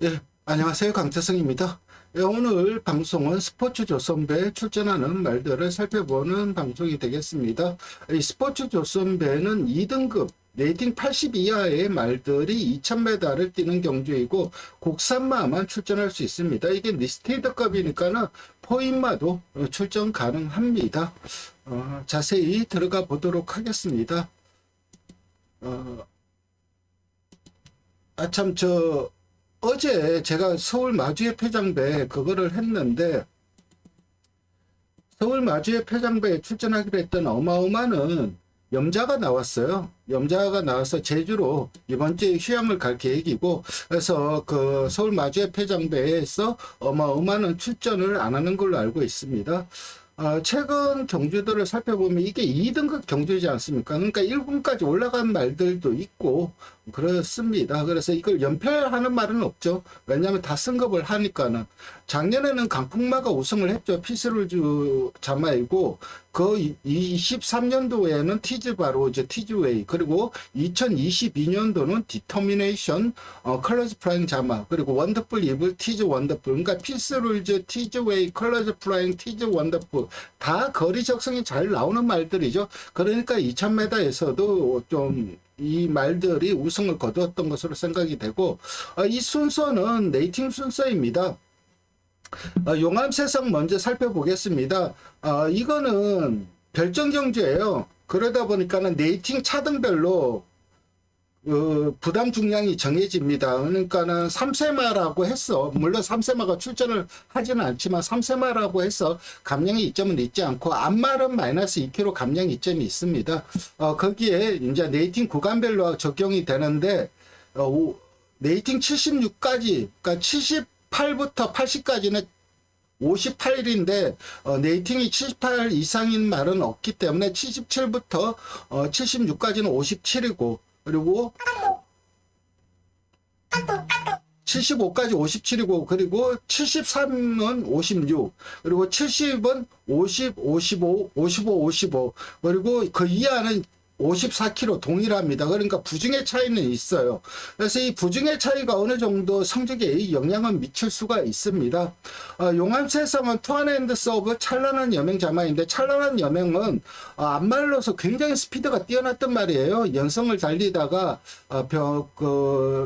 예, 안녕하세요. 강태성입니다. 예, 오늘 방송은 스포츠 조선배에 출전하는 말들을 살펴보는 방송이 되겠습니다. 이 스포츠 조선배는 2등급 레이팅 80 이하의 말들이 2000m를 뛰는 경주이고 국산마만 출전할 수 있습니다. 이게 리스테이드급이니까는 포인마도 출전 가능합니다. 자세히 들어가 보도록 하겠습니다. 참, 어제 제가 서울 마주의 패장배 그거를 했는데, 서울 마주의 패장배에 출전하기로 했던 어마어마한 염자가 나왔어요. 염자가 나와서 제주로 이번 주에 휴양을 갈 계획이고, 그래서 그 서울 마주의 패장배에서 어마어마한 출전을 안 하는 걸로 알고 있습니다. 최근 경주들을 살펴보면 이게 2등급 경주이지 않습니까? 그러니까 1군까지 올라간 말들도 있고 그렇습니다. 그래서 이걸 연패하는 말은 없죠. 왜냐하면 다 승급을 하니까는. 작년에는 강풍마가 우승을 했죠. 피스루즈 자마이고, 그 23년도에는 티즈바로 이제 티즈웨이, 그리고 2022년도는 디터미네이션 컬러즈 프라잉 자마, 그리고 원더풀 이블 티즈 원더풀. 그러니까 피스루즈 티즈웨이 컬러즈 프라잉 티즈 원더풀 다 거리 적성이 잘 나오는 말들이죠. 그러니까 2000m에서도 좀 이 말들이 우승을 거두었던 것으로 생각이 되고, 이 순서는 레이팅 순서입니다. 용암세성 먼저 살펴보겠습니다. 이거는 별정 경주예요. 그러다 보니까는 레이팅 차등별로 부담 중량이 정해집니다. 그러니까는 3세마라고 했어. 물론 3세마가 출전을 하지는 않지만 3세마라고 해서 감량의 이점은 있지 않고, 앞말은 마이너스 2kg 감량 이점이 있습니다. 거기에 이제 레이팅 구간별로 적용이 되는데, 레이팅 76까지, 그러니까 78부터 80까지는 58인데 레이팅이 78 이상인 말은 없기 때문에 77부터 76까지는 57이고, 그리고 75까지 57이고, 그리고 73은 56, 그리고 70은 50, 55, 55, 55, 그리고 그 이하는 54kg 동일합니다. 그러니까 부중의 차이는 있어요. 그래서 이 부중의 차이가 어느 정도 성적에 영향을 미칠 수가 있습니다. 용암세성은 투안핸드 서브 찬란한 여명 자마인데, 찬란한 여명은 앞말로서 굉장히 스피드가 뛰어났단 말이에요. 연성을 달리다가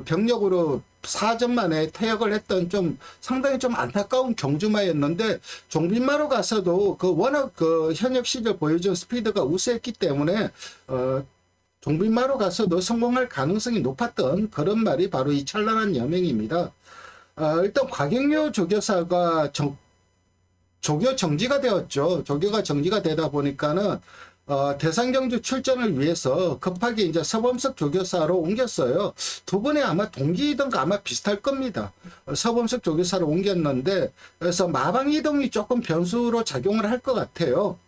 병력으로 4전 만에 퇴역을 했던 좀 상당히 좀 안타까운 경주마였는데, 종빈마로 가서도 워낙 현역 시절 보여준 스피드가 우세했기 때문에 종빈마로 가서도 성공할 가능성이 높았던 그런 말이 바로 이 찬란한 여명입니다. 일단 곽영료 조교사가 조교 정지가 되었죠. 조교가 정지가 되다 보니까는 대상경주 출전을 위해서 급하게 이제 서범석 조교사로 옮겼어요. 두 분이 아마 동기이든가 아마 비슷할 겁니다. 서범석 조교사로 옮겼는데, 그래서 마방 이동이 조금 변수로 작용을 할 것 같아요.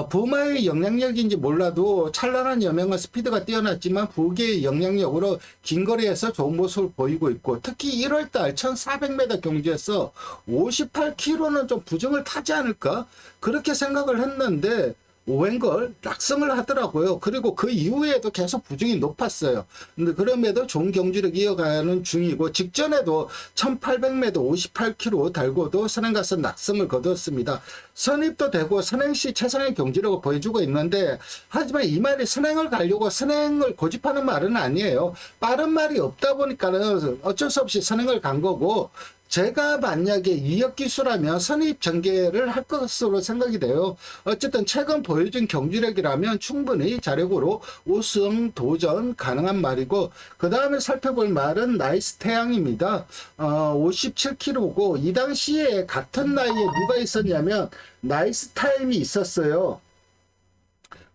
부마의 영향력인지 몰라도 찬란한 여명은 스피드가 뛰어났지만 부계의 영향력으로 긴 거리에서 좋은 모습을 보이고 있고, 특히 1월달 1400m 경주에서 58km는 좀 부정을 타지 않을까 그렇게 생각을 했는데, 오웬걸 낙승을 하더라고요. 그리고 그 이후에도 계속 부중이 높았어요. 근데 그럼에도 좋은 경주력 이어가는 중이고, 직전에도 1800m 58km 달고도 선행 가서 낙승을 거두었습니다. 선입도 되고 선행시 최상의 경주력을 보여주고 있는데, 하지만 이 말이 선행을 가려고 선행을 고집하는 말은 아니에요. 빠른 말이 없다 보니까는 어쩔 수 없이 선행을 간 거고, 제가 만약에 이역 기수라면 선입 전개를 할 것으로 생각이 돼요. 어쨌든 최근 보여준 경주력이라면 충분히 자력으로 우승 도전 가능한 말이고, 그 다음에 살펴볼 말은 나이스 태양입니다. 57kg고 이 당시에 같은 나이에 누가 있었냐면 나이스 타임이 있었어요.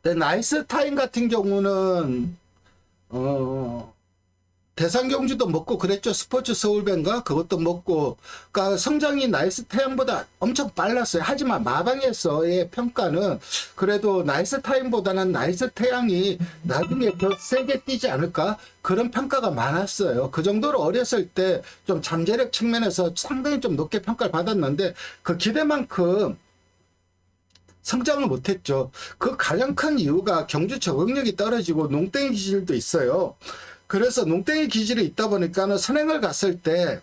근데 나이스 타임 같은 경우는 대상경주도 먹고 그랬죠. 스포츠 서울밴가 그것도 먹고, 그러니까 성장이 나이스 태양보다 엄청 빨랐어요. 하지만 마방에서의 평가는 그래도 나이스 타임보다는 나이스 태양이 나중에 더 세게 뛰지 않을까 그런 평가가 많았어요. 그 정도로 어렸을 때 좀 잠재력 측면에서 상당히 좀 높게 평가를 받았는데, 그 기대만큼 성장을 못했죠. 그 가장 큰 이유가 경주 적응력이 떨어지고 농땡이 기질도 있어요. 그래서 농땡이 기질이 있다 보니까는 선행을 갔을 때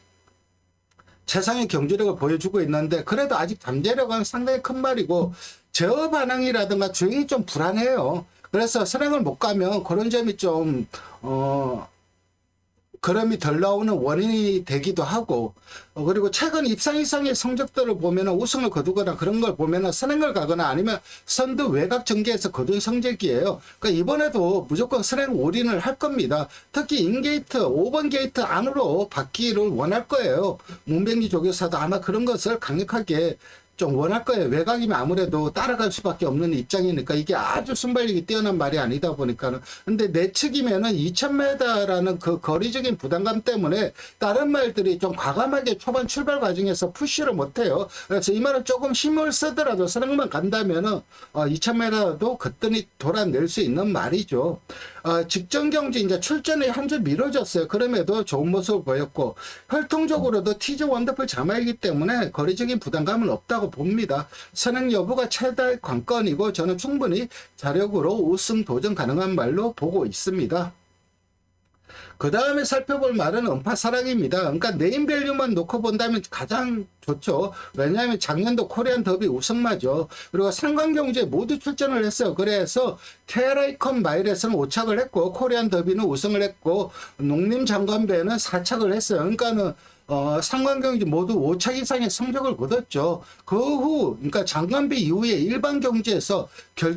최상의 경주력을 보여주고 있는데 그래도 아직 잠재력은 상당히 큰 말이고 제어 반응이라든가 주행이 좀 불안해요. 그래서 선행을 못 가면 그런 점이 좀 그럼이 덜 나오는 원인이 되기도 하고 그리고 최근 입상 이상의 성적들을 보면 우승을 거두거나 그런 걸 보면 선행을 가거나 아니면 선두 외곽 전개에서 거둔 성적이에요. 그러니까 이번에도 무조건 선행 올인을 할 겁니다. 특히 인게이트 5번 게이트 안으로 받기를 원할 거예요. 문병기 조교사도 아마 그런 것을 강력하게 좀 원할 거예요. 외곽이면 아무래도 따라갈 수밖에 없는 입장이니까 이게 아주 순발력이 뛰어난 말이 아니다 보니까는. 근데 내측이면은 2000m라는 그 거리적인 부담감 때문에 다른 말들이 좀 과감하게 초반 출발 과정에서 푸시를 못해요. 그래서 이 말은 조금 힘을 쓰더라도 선행만 간다면은 2000m도 거뜬히 돌아낼 수 있는 말이죠. 직전 경기 이제 출전이 한 주 미뤄졌어요. 그럼에도 좋은 모습을 보였고 혈통적으로도 티즈 원더풀 자마이기 때문에 거리적인 부담감은 없다고 봅니다. 선행 여부가 최다의 관건이고 저는 충분히 자력으로 우승 도전 가능한 말로 보고 있습니다. 그 다음에 살펴볼 말은 음파사랑입니다. 그러니까 네임밸류만 놓고 본다면 가장 좋죠. 왜냐하면 작년도 코리안 더비 우승마죠. 그리고 상관경주에 모두 출전을 했어요. 그래서 KRI컵 마일에서는 5착을 했고 코리안 더비는 우승을 했고 농림장관배는 4착을 했어요. 그러니까는 상관경주 모두 5착 이상의 성적을 거뒀죠. 그 후, 그러니까 장관배 이후에 일반 경주에서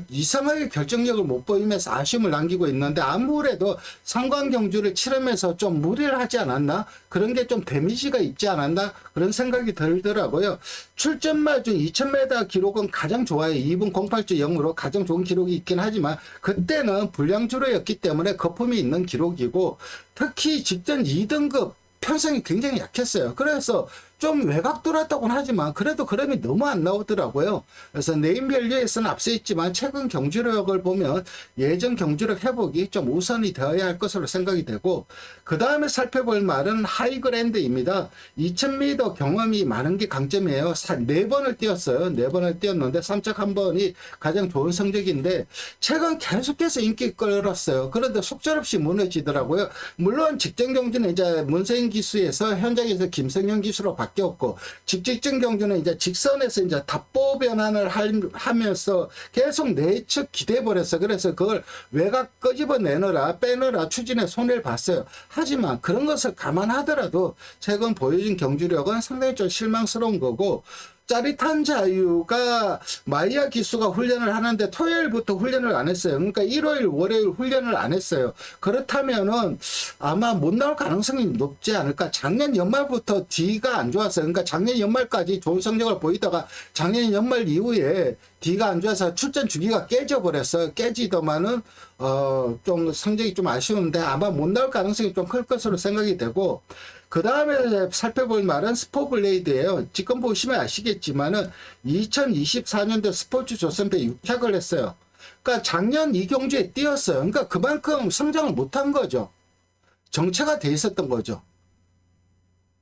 이상하게 결정력을 못 보이면서 아쉬움을 남기고 있는데 아무래도 상관경주를 치르면서 좀 무리를 하지 않았나? 그런 게 좀 데미지가 있지 않았나? 그런 생각이 들더라고요. 출전마 중 2000m 기록은 가장 좋아요. 2분 08초 0으로 가장 좋은 기록이 있긴 하지만 그때는 불량주로였기 때문에 거품이 있는 기록이고 특히 직전 2등급 편성이 굉장히 약했어요. 그래서 좀 외곽 돌았다고는 하지만 그래도 그럼이 너무 안 나오더라고요. 그래서 네임밸류에서는 앞서 있지만 최근 경주력을 보면 예전 경주력 회복이 좀 우선이 되어야 할 것으로 생각이 되고 그 다음에 살펴볼 말은 하이그랜드입니다. 2000m 경험이 많은 게 강점이에요. 4번을 뛰었어요. 4번을 뛰었는데 3착 1번이 가장 좋은 성적인데 최근 계속해서 인기 끌었어요. 그런데 속절없이 무너지더라고요. 물론 직전 경주는 이제 문세인 기수에서 현장에서 김성현 기수로 바뀌었고 직직전 경주는 이제 직선에서 이제 답보 변환을 하면서 계속 내측 기대버렸어. 그래서 그걸 외곽 끄집어 내느라 빼느라 추진에 손해를 봤어요. 하지만 그런 것을 감안하더라도 최근 보여준 경주력은 상당히 좀 실망스러운 거고 짜릿한 자유가 마이야 기수가 훈련을 하는데 토요일부터 훈련을 안 했어요. 그러니까 일요일, 월요일 훈련을 안 했어요. 그렇다면은 아마 못 나올 가능성이 높지 않을까. 작년 연말부터 D가 안 좋았어요. 그러니까 작년 연말까지 좋은 성적을 보이다가 작년 연말 이후에 D가 안 좋아서 출전 주기가 깨져버렸어요. 깨지더만은 좀 성적이 좀 아쉬운데 아마 못 나올 가능성이 좀 클 것으로 생각이 되고 그 다음에 살펴볼 말은 스포블레이드예요. 지금 보시면 아시겠지만은 2024년도 스포츠 조선배 6착을 했어요. 그러니까 작년 이 경주에 뛰었어요. 그러니까 그만큼 성장을 못한 거죠. 정체가 돼 있었던 거죠.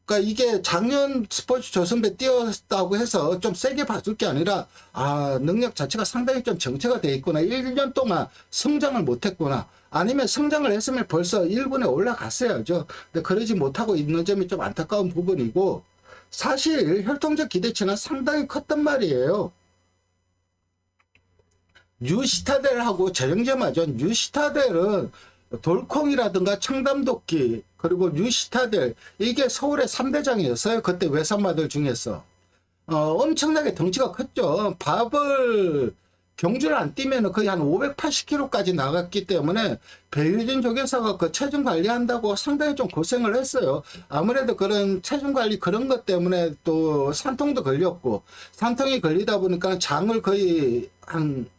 그러니까 이게 작년 스포츠 조선배 뛰었다고 해서 좀 세게 봐줄 게 아니라 능력 자체가 상당히 좀 정체가 돼 있구나. 1년 동안 성장을 못했구나. 아니면 성장을 했으면 벌써 1군에 올라갔어야죠. 근데 그러지 못하고 있는 점이 좀 안타까운 부분이고 사실 혈통적 기대치는 상당히 컸단 말이에요. 뉴시타델하고 재정제마죠. 뉴시타델은 돌콩이라든가 청담도끼 그리고 뉴시타델 이게 서울의 3대장이었어요. 그때 외산마들 중에서 엄청나게 덩치가 컸죠. 밥을 경주를 안 뛰면 거의 한 580kg까지 나갔기 때문에 배유진 조교사가 그 체중 관리한다고 상당히 좀 고생을 했어요. 아무래도 그런 체중 관리 그런 것 때문에 또 산통도 걸렸고 산통이 걸리다 보니까 장을 거의 한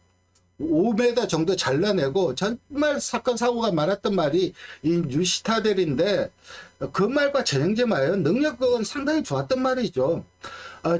5m 정도 잘라내고 정말 사건 사고가 많았던 말이 이 뉴시타델인데 그 말과 전형제마예요. 능력은 상당히 좋았던 말이죠.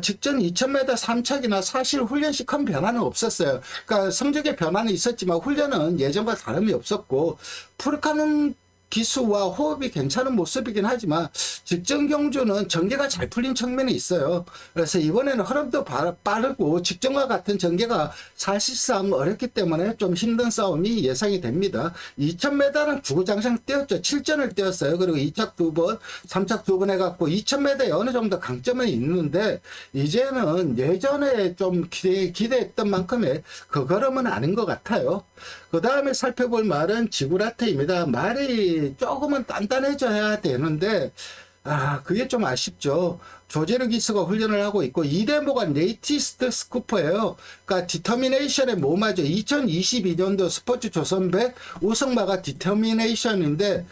직전 2000m 3착이나 사실 훈련시 큰 변화는 없었어요. 그러니까 성적의 변화는 있었지만 훈련은 예전과 다름이 없었고 푸르카는 기수와 호흡이 괜찮은 모습이긴 하지만 직전 경주는 전개가 잘 풀린 측면이 있어요. 그래서 이번에는 흐름도 빠르고 직전과 같은 전개가 사실상 어렵기 때문에 좀 힘든 싸움이 예상이 됩니다. 2000m는 주구장창 뛰었죠. 7전을 뛰었어요. 그리고 2착 2번, 3착 2번 해갖고 2000m에 어느 정도 강점은 있는데 이제는 예전에 좀 기대했던 만큼의 그 걸음은 아닌 것 같아요. 그 다음에 살펴볼 말은 지구라트입니다. 말이 조금은 단단해져야 되는데 그게 좀 아쉽죠. 조제르 기수가 훈련을 하고 있고 이 대모가 네이티스트 스쿠퍼예요. 그러니까 디터미네이션의 모마죠. 2022년도 스포츠 조선배 우승마가 디터미네이션인데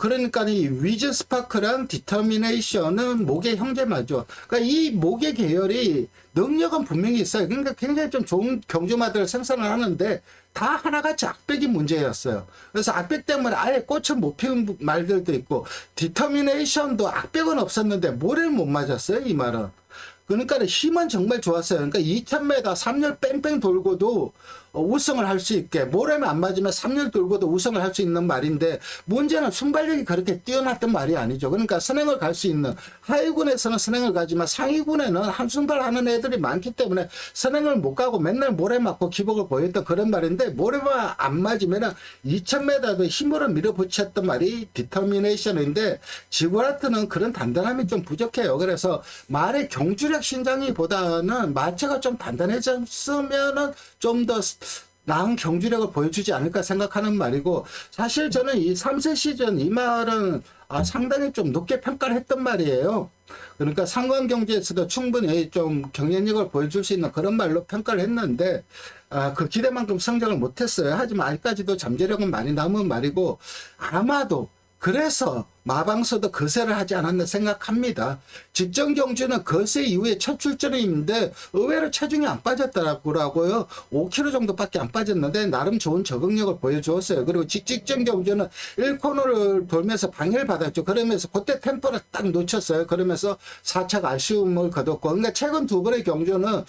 그러니까 이 위즈 스파크랑 디터미네이션은 목의 형제마죠. 그러니까 이 목의 계열이 능력은 분명히 있어요. 그러니까 굉장히 좀 좋은 경주마들을 생산을 하는데 다 하나같이 악백이 문제였어요. 그래서 악백 때문에 아예 꽃을 못 피운 말들도 있고 디터미네이션도 악백은 없었는데 모래를 못 맞았어요. 이 말은. 그러니까 힘은 정말 좋았어요. 그러니까 2000m 3열 뺑뺑 돌고도 우승을 할 수 있게 모래만 안 맞으면 3열 돌고도 우승을 할 수 있는 말인데 문제는 순발력이 그렇게 뛰어났던 말이 아니죠. 그러니까 선행을 갈 수 있는 하위군에서는 선행을 가지만 상위군에는 한순발 하는 애들이 많기 때문에 선행을 못 가고 맨날 모래 맞고 기복을 보였던 그런 말인데 모래만 안 맞으면 2000m도 힘으로 밀어붙였던 말이 디터미네이션인데 지구라트는 그런 단단함이 좀 부족해요. 그래서 말의 경주력 신장이보다는 마체가 좀 단단해졌으면은 좀 더 나은 경주력을 보여주지 않을까 생각하는 말이고 사실 저는 이 3세 시즌 이 말은 상당히 좀 높게 평가를 했던 말이에요. 그러니까 상관 경주에서도 충분히 좀 경쟁력을 보여줄 수 있는 그런 말로 평가를 했는데 그 기대만큼 성적을 못했어요. 하지만 아직까지도 잠재력은 많이 남은 말이고 아마도 그래서 마방서도 거세를 하지 않았나 생각합니다. 직전 경주는 거세 이후에 첫 출전인데 의외로 체중이 안 빠졌더라고요. 5kg 정도밖에 안 빠졌는데 나름 좋은 적응력을 보여주었어요. 그리고 직전 경주는 1코너를 돌면서 방해를 받았죠. 그러면서 그때 템포를 딱 놓쳤어요. 그러면서 4차가 아쉬움을 거뒀고 그러니까 최근 두 번의 경주는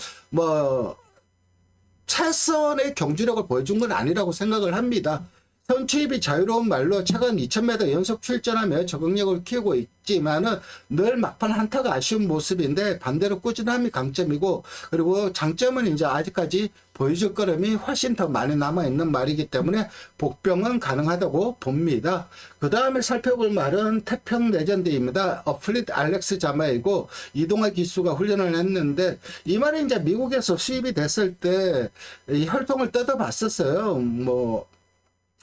최선의 경주력을 보여준 건 아니라고 생각을 합니다. 선취입이 자유로운 말로 최근 2000m 연속 출전하며 적응력을 키우고 있지만은 늘 막판 한타가 아쉬운 모습인데 반대로 꾸준함이 강점이고 그리고 장점은 이제 아직까지 보여줄 걸음이 훨씬 더 많이 남아있는 말이기 때문에 복병은 가능하다고 봅니다. 그 다음에 살펴볼 말은 태평 레전드입니다. 어플릿 알렉스 자마이고 이동화 기수가 훈련을 했는데 이 말이 이제 미국에서 수입이 됐을 때 이 혈통을 뜯어봤었어요.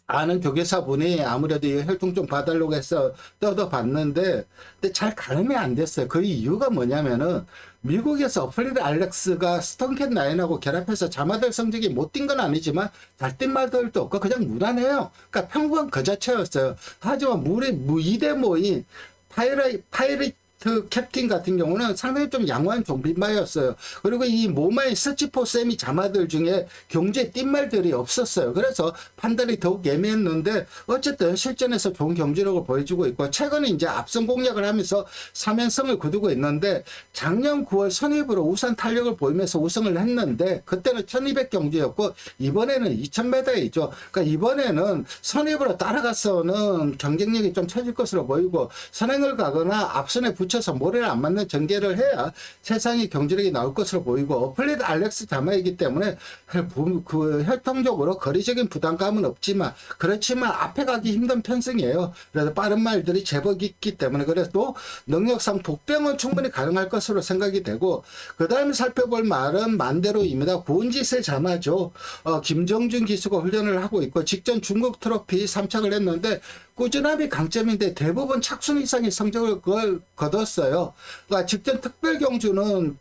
아는 교계사분이 아무래도 이 혈통 좀 봐달라고 해서 뜯어봤는데 근데 잘 가늠이 안 됐어요. 그 이유가 뭐냐면은 미국에서 어플리드 알렉스가 스톤캣 나인하고 결합해서 자마들 성적이 못 뛴 건 아니지만 잘 뛴 말들도 없고 그냥 무난해요. 그러니까 평범한 그 자체였어요. 하지만 이대모인 파이리트 캡틴 같은 경우는 상당히 좀 양호한 좀비마였어요. 그리고 이 모마의 스치포 세미 자마들 중에 경주에 뛴 말들이 없었어요. 그래서 판단이 더욱 예민했는데 어쨌든 실전에서 좋은 경주력을 보여주고 있고 최근에 이제 앞선 공략을 하면서 3연승을 거두고 있는데 작년 9월 선입으로 우선 탄력을 보이면서 우승을 했는데 그때는 1200 경주였고 이번에는 2000m이죠. 그러니까 이번에는 선입으로 따라가서는 경쟁력이 좀 처질 것으로 보이고 선행을 가거나 앞선에 붙여서 모래를 안 맞는 전개를 해야 세상의 경주력이 나올 것으로 보이고 어플리드 알렉스 자마이기 때문에 그 혈통적으로 거리적인 부담감은 없지만 그렇지만 앞에 가기 힘든 편승이에요. 그래서 빠른 말들이 제법 있기 때문에 그래도 능력상 복병은 충분히 가능할 것으로 생각이 되고 그 다음에 살펴볼 말은 만대로입니다. 고은지세 자마죠. 김정준 기수가 훈련을 하고 있고 직전 중국 트로피 3착을 했는데 꾸준함이 강점인데 대부분 착순 이상의 성적을 거뒀어요. 그러니까 직전 특별 경주는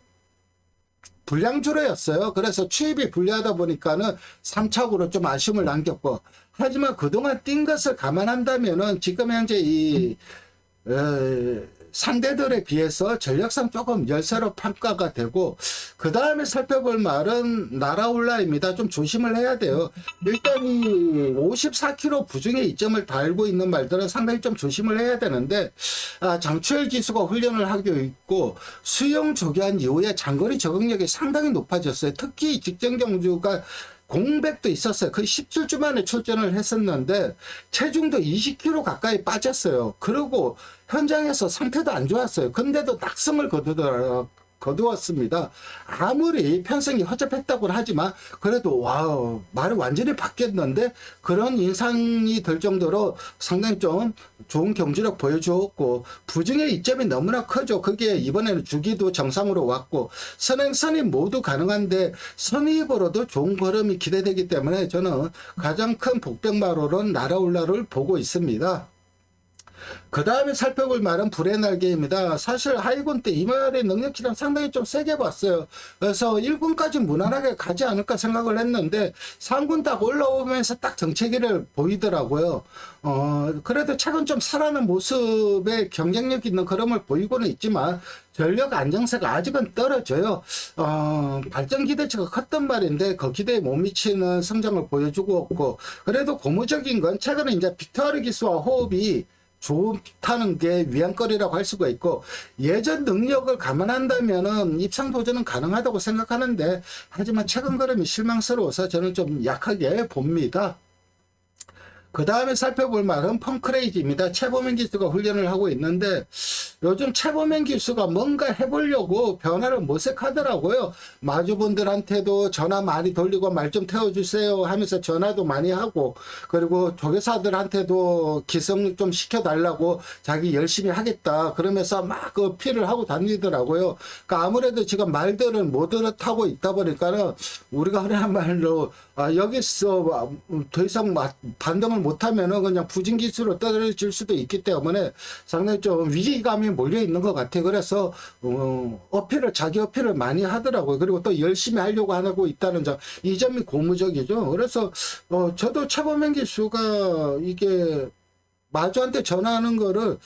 불량주로였어요. 그래서 추입이 불리하다 보니까는 3착으로 좀 아쉬움을 남겼고 하지만 그동안 뛴 것을 감안한다면은 지금 현재 이 상대들에 비해서 전력상 조금 열세로 평가가 되고 그 다음에 살펴볼 말은 나라올라입니다. 좀 조심을 해야 돼요. 일단 이 54km 부중에 이점을 달고 있는 말들은 상당히 좀 조심을 해야 되는데 장추열 기수가 훈련을 하고 있고 수영 조교한 이후에 장거리 적응력이 상당히 높아졌어요. 특히 직전 경주가 공백도 있었어요. 거의 17주 만에 출전을 했었는데 체중도 20kg 가까이 빠졌어요. 그리고 현장에서 상태도 안 좋았어요. 근데도 낙승을 거두었습니다. 아무리 편성이 허접했다고 하지만 그래도 와우, 말이 완전히 바뀌었는데 그런 인상이 들 정도로 상당히 좀 좋은 경주력 보여주었고, 부증의 이점이 너무나 크죠. 그게 이번에는 주기도 정상으로 왔고 선행선이 모두 가능한데 선입으로도 좋은 걸음이 기대되기 때문에 저는 가장 큰 복병마로는 날아올라를 보고 있습니다. 그 다음에 살펴볼 말은 불의 날개입니다. 사실 하이군 때 이 말의 능력치랑 상당히 좀 세게 봤어요. 그래서 1군까지 무난하게 가지 않을까 생각을 했는데 3군 딱 올라오면서 딱 정체기를 보이더라고요. 그래도 최근 좀 살아난 모습에 경쟁력 있는 걸음을 보이고는 있지만 전력 안정세가 아직은 떨어져요. 발전 기대치가 컸단 말인데 그 기대에 못 미치는 성장을 보여주고 없고, 그래도 고무적인 건 최근에 이제 빅터리 기수와 호흡이 좋다는 게 위안거리라고 할 수가 있고, 예전 능력을 감안한다면은 입상 도전은 가능하다고 생각하는데, 하지만 최근 걸음이 실망스러워서 저는 좀 약하게 봅니다. 그 다음에 살펴볼 말은 펑크레이지입니다. 최범행 기수가 훈련을 하고 있는데 요즘 최범행 기수가 뭔가 해보려고 변화를 모색하더라고요. 마주분들한테도 전화 많이 돌리고 말 좀 태워주세요 하면서 전화도 많이 하고, 그리고 조교사들한테도 기성 좀 시켜달라고 자기 열심히 하겠다 그러면서 막 그 피를 하고 다니더라고요. 그러니까 아무래도 지금 말들을 못 하고 있다 보니까는 우리가 흔한 말로 여기서 더 이상 반등을 못하면은 그냥 부진기수로 떨어질 수도 있기 때문에 상당히 좀 위기감이 몰려 있는 것 같아요. 그래서 자기 어필을 많이 하더라고요. 그리고 또 열심히 하려고 하고 있다는 점, 이 점이 고무적이죠. 그래서 저도 최범행 기수가 이게 마주한테 전화하는 거를,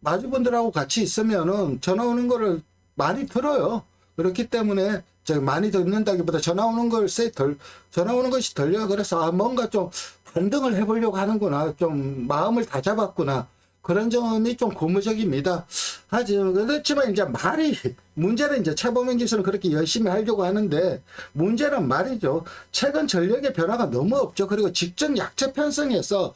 마주분들하고 같이 있으면은 전화 오는 거를 많이 들어요. 그렇기 때문에 많이 듣는다기보다 전화 오는 것이 들려요. 그래서 문가 좀 반등을 해보려고 하는구나, 좀 마음을 다 잡았구나, 그런 점이 좀 고무적입니다. 하지만 그렇지만 이제 문제는 이제 최범행 기수는 그렇게 열심히 하려고 하는데, 문제는 말이죠. 최근 전력의 변화가 너무 없죠. 그리고 직전 약체 편성에서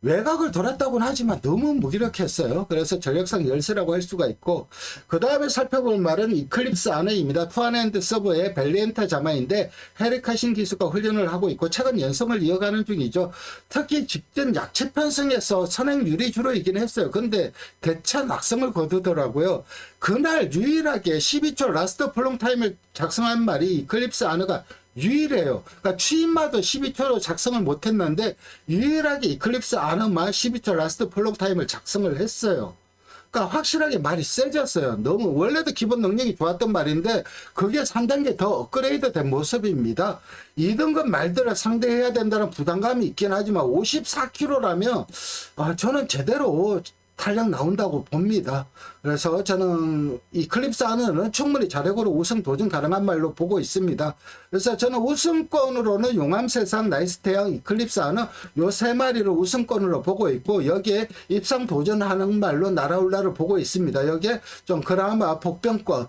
외곽을 돌았다고는 하지만 너무 무기력했어요. 그래서 전력상 열세라고 할 수가 있고, 그 다음에 살펴볼 말은 이클립스 아너입니다. 투안핸드 서버의 벨리엔타 자마인데 헤리카신 기수가 훈련을 하고 있고 최근 연성을 이어가는 중이죠. 특히 직전 약체 편성에서 선행률이 주로 이긴 했어요. 근데 대차 낙성을 거두더라고요. 그날 유일하게 12초 라스트 플롱 타임을 작성한 말이 이클립스 아너가 유일해요. 그러니까 취임마도 12초로 작성을 못했는데 유일하게 이클립스 아너만 12초 라스트 플록 타임을 작성을 했어요. 그러니까 확실하게 말이 세졌어요. 너무 원래도 기본 능력이 좋았던 말인데 그게 3단계 더 업그레이드 된 모습입니다. 2등급 말들을 상대해야 된다는 부담감이 있긴 하지만 54kg라면 저는 제대로 탄력 나온다고 봅니다. 그래서 저는 이클립스 아너는 충분히 자력으로 우승 도전 가능한 말로 보고 있습니다. 그래서 저는 우승권으로는 용암세상, 나이스태양, 이클립스 아너 요 세 마리를 우승권으로 보고 있고, 여기에 입상 도전하는 말로 날아올라를 보고 있습니다. 여기에 좀 그나마 복병권,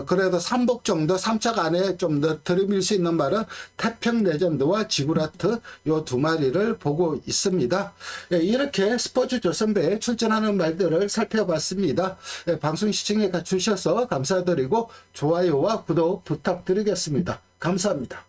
그래도 3복 정도 3차 안에 좀 더 들이밀 수 있는 말은 태평 레전드와 지구라트 요 두 마리를 보고 있습니다. 이렇게 스포츠 조선배에 출전하는 말들을 살펴봤습니다. 방송 시청해 주셔서 감사드리고 좋아요와 구독 부탁드리겠습니다. 감사합니다.